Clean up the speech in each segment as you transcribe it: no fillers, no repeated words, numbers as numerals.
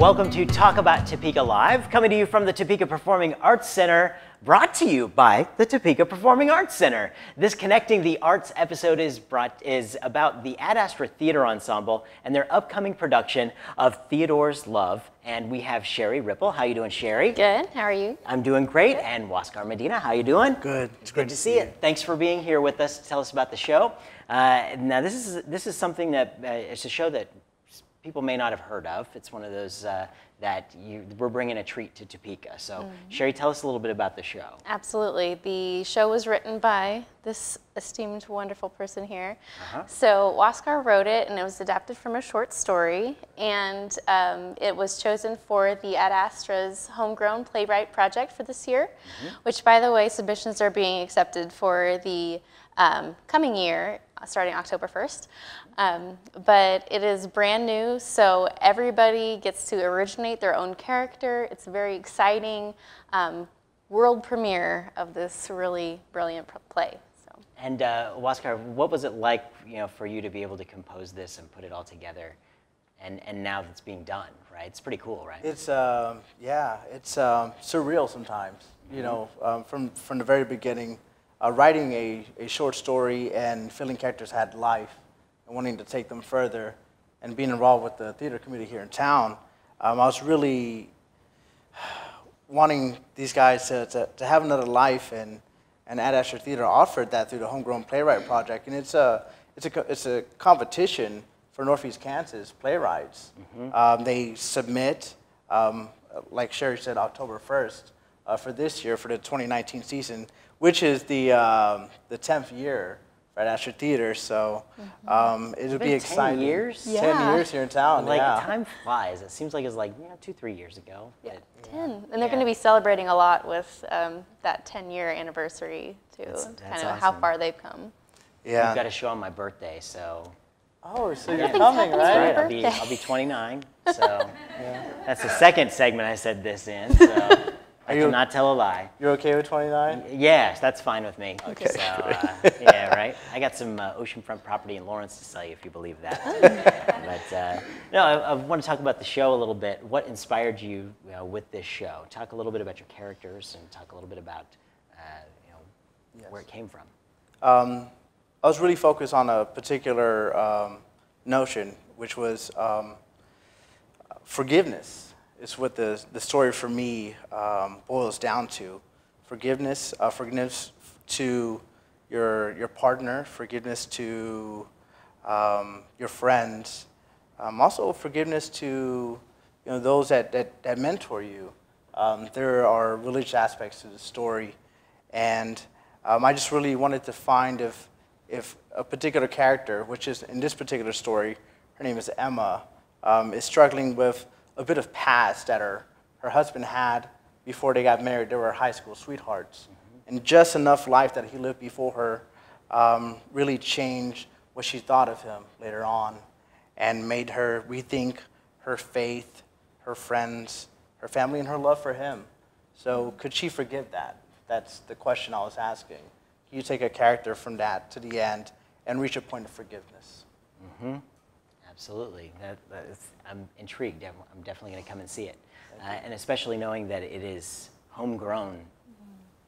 Welcome to Talk About Topeka Live, coming to you from the Topeka Performing Arts Center, brought to you by the Topeka Performing Arts Center. This Connecting the Arts episode is about the Astra Theater Ensemble and their upcoming production of Theodore's Love. And we have Sheri Rippel. How you doing, Sheri? Good. How are you? I'm doing great. Good. And Huascar Medina, how you doing? Good. It's good to see you. Thanks for being here with us to tell us about the show. Now, this is something that it's a show that people may not have heard of. It's one of those that we're bringing a treat to Topeka. So, Sheri, tell us a little bit about the show. Absolutely. The show was written by this esteemed, wonderful person here. So, Huascar wrote it, and it was adapted from a short story. And it was chosen for the Ad Astra's Homegrown Playwright Project for this year, which, by the way, submissions are being accepted for the coming year, starting October 1st. But it is brand new, so everybody gets to originate their own character. It's a very exciting world premiere of this really brilliant play. So. And Huascar, what was it like, for you to be able to compose this and put it all together, and now it's being done, right? It's pretty cool, right? It's it's surreal sometimes. From the very beginning, writing a short story and feeling characters had life, and wanting to take them further, and being involved with the theater committee here in town, I was really wanting these guys to have another life, and Ad Astra Theater offered that through the Homegrown Playwright Project, and it's a competition for Northeast Kansas playwrights. They submit, like Sheri said, October 1st for this year for the 2019 season, which is the 10th year for Ad Astra Theater, so it'll be exciting. 10 years? Yeah. 10 years here in town, Time flies. It seems like it's 2-3 years ago. Yeah, 10. And they're going to be celebrating a lot with that 10-year anniversary, too. That's kind of awesome. how far they've come. Yeah. We've got a show on my birthday, so... Oh, so Yeah. you're coming, Nothing's right? happening. I'll be 29, so that's the second segment I said this in, so I cannot tell a lie. You're okay with 29? Yes, that's fine with me. Okay. So, yeah, right? I got some oceanfront property in Lawrence to sell you, if you believe that. But, no, I want to talk about the show a little bit. What inspired you with this show? Talk a little bit about your characters and talk a little bit about where it came from. I was really focused on a particular notion, which was forgiveness. It's what the story for me boils down to. Forgiveness to your partner, forgiveness to your friends, also forgiveness to those that mentor you. There are religious aspects to the story, and I just really wanted to find if a particular character, which is in this particular story, her name is Emma, is struggling with a bit of past that her husband had before they got married. They were high school sweethearts. And just enough life that he lived before her really changed what she thought of him later on and made her rethink her faith, her friends, her family, and her love for him. So could she forgive that? That's the question I was asking. Can you take a character from that to the end and reach a point of forgiveness? Absolutely. I'm intrigued. I'm definitely going to come and see it. And especially knowing that it is homegrown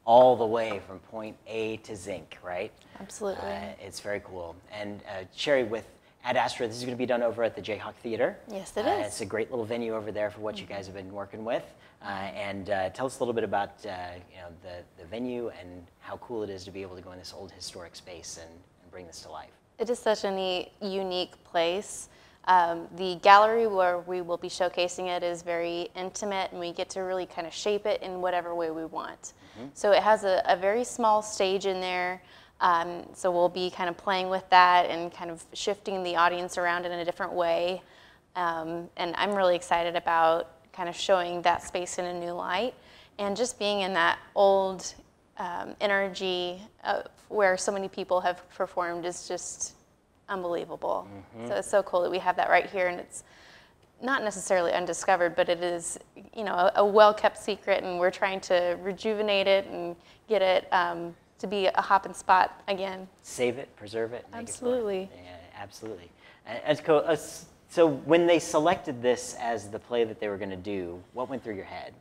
all the way from point A to Zinc, right? Absolutely. It's very cool. And Sheri, with Ad Astra, this is going to be done over at the Jayhawk Theater. Yes, it is. It's a great little venue over there for what you guys have been working with. And tell us a little bit about the venue and how cool it is to be able to go in this old historic space and bring this to life. It is such a unique place. The gallery where we will be showcasing it is very intimate, and we get to really kind of shape it in whatever way we want. So it has a very small stage in there, so we'll be kind of playing with that and kind of shifting the audience around in a different way. And I'm really excited about kind of showing that space in a new light, and just being in that old energy where so many people have performed is just unbelievable. So it's so cool that we have that right here, and it's not necessarily undiscovered, but it is, a well-kept secret, and we're trying to rejuvenate it and get it to be a hop and spot again. Save it, preserve it. Absolutely. Yeah, absolutely. As So when they selected this as the play that they were going to do, what went through your head?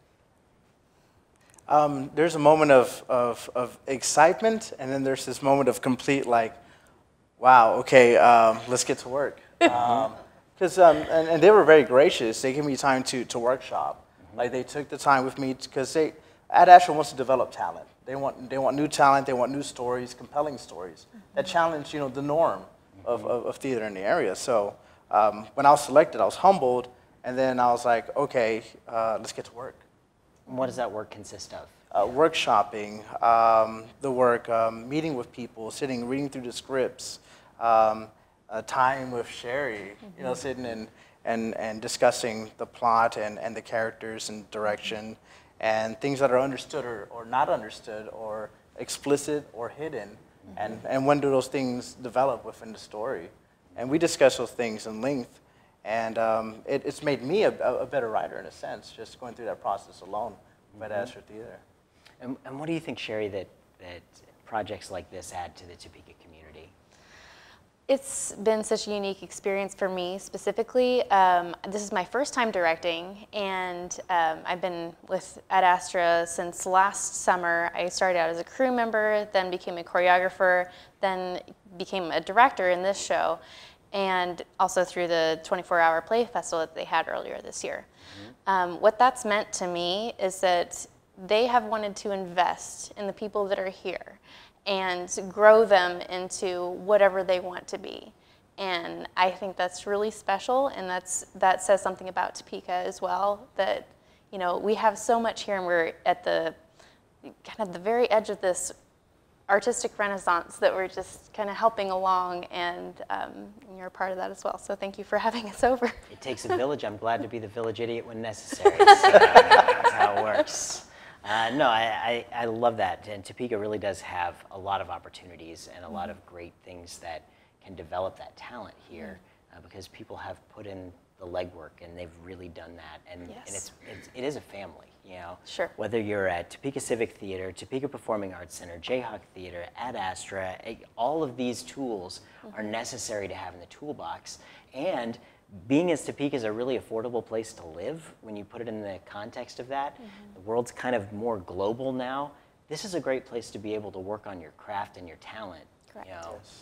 There's a moment of excitement, and then there's this moment of complete like, wow, okay, let's get to work. Because and they were very gracious. They gave me time to workshop. Like they took the time with me because Astra wants to develop talent. They want new talent. They want new stories, compelling stories that challenge the norm of theater in the area. So when I was selected, I was humbled, and then I was like, okay, let's get to work. What does that work consist of? Workshopping, the work, meeting with people, sitting, reading through the scripts, time with Sheri, sitting and discussing the plot and the characters and direction, and things that are understood or not understood, or explicit or hidden, and when do those things develop within the story. And we discuss those things in length, and it's made me a better writer in a sense, just going through that process alone at Astra Theater. And what do you think, Sheri, that projects like this add to the Topeka community? It's been such a unique experience for me specifically. This is my first time directing, and I've been at Astra since last summer. I started out as a crew member, then became a choreographer, then became a director in this show, and also through the 24-hour play festival that they had earlier this year. What that's meant to me is that they have wanted to invest in the people that are here and grow them into whatever they want to be. And I think that's really special, and that says something about Topeka as well, that we have so much here, and we're at the kind of the very edge of this artistic renaissance that we're just kind of helping along, and you're a part of that as well. So thank you for having us over. It takes a village. I'm glad to be the village idiot when necessary. So that's how it works. No, I love that. And Topeka really does have a lot of opportunities and a lot of great things that can develop that talent here because people have put in the legwork and they've really done that. And, it is a family, Sure. Whether you're at Topeka Civic Theater, Topeka Performing Arts Center, Jayhawk Theater, at Astra, all of these tools are necessary to have in the toolbox. And being as Topeka is a really affordable place to live, when you put it in the context of that, the world's kind of more global now. This is a great place to be able to work on your craft and your talent. Correct.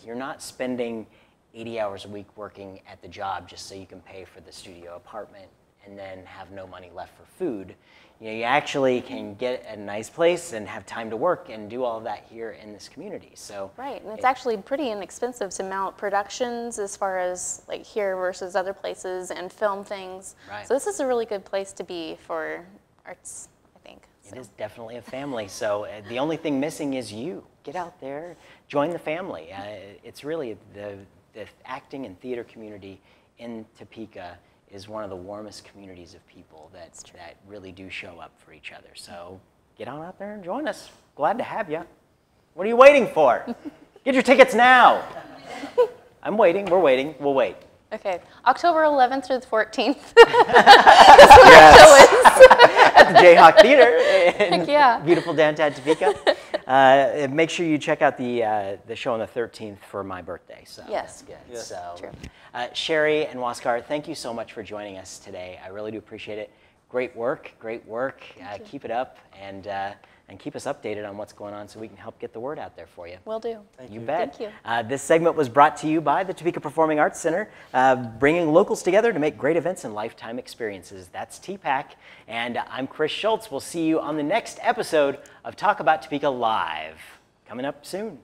You're not spending 80 hours a week working at the job just so you can pay for the studio apartment and then have no money left for food. You actually can get a nice place and have time to work and do all of that here in this community. So right, and it's actually pretty inexpensive to mount productions as far as like here versus other places and film things. Right. So this is a really good place to be for arts, I think. It is definitely a family. So the only thing missing is you. Get out there, join the family. It's really the acting and theater community in Topeka is one of the warmest communities of people that really do show up for each other. So get on out there and join us. Glad to have you. What are you waiting for? Get your tickets now. I'm waiting. We're waiting. We'll wait. Okay, October 11th through the 14th. At the Jayhawk Theater in yeah. beautiful downtown Topeka. Make sure you check out the show on the 13th for my birthday. So yes. That's good. Yes. So, true. Sheri and Waskar, thank you so much for joining us today. I really do appreciate it. Great work, great work. Keep it up and keep us updated on what's going on so we can help get the word out there for you. Will do. You bet. Thank you. This segment was brought to you by the Topeka Performing Arts Center, bringing locals together to make great events and lifetime experiences. That's TPAC, and I'm Chris Schultz. We'll see you on the next episode of Talk About Topeka Live, coming up soon.